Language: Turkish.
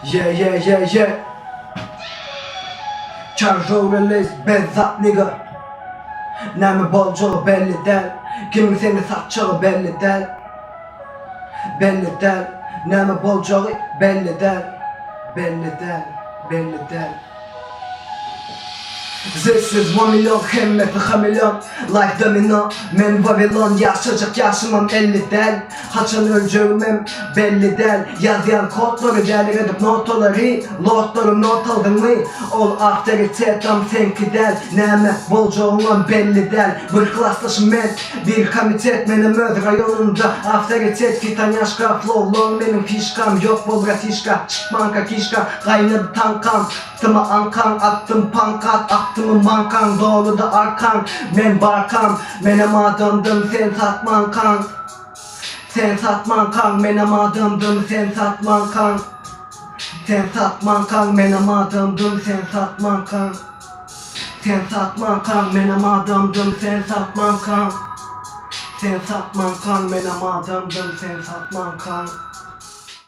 Yeah. Charger release Bezzat nigga. Nemi bolculu belli del. Kimin seni satçalı belli del. Belli del. Nemi bolculu belli del. Belli del. This is 1 milyon hemmeti hamilyon. Like domino men Babylon. Yaşayacak yaşımam 50 del. Haçan öleceğimim belli del. Yazıyan kodları derler edip notaları. Lordlarım not aldın mı? Ol aktivitetam senki del. Neme bolca olan belli del. Bir klaslaşım men bir komitet benim öz rayonunda. Avtoritet fitan yaşka flow long benim fişkam. Yok bol ratişka çıkmanka kişka. Kaynadı tankam Tıma ankan attım pankat attımı mankan doğru da arkan men barkan menem adımdım sen satman kan. Sen satman kan menem adımdım sen satman kan. Sen satman kan menem adımdım sen satman kan. Sen satman kan menem adımdım sen satman kan. Sen satman kan menem adımdım sen satman kan.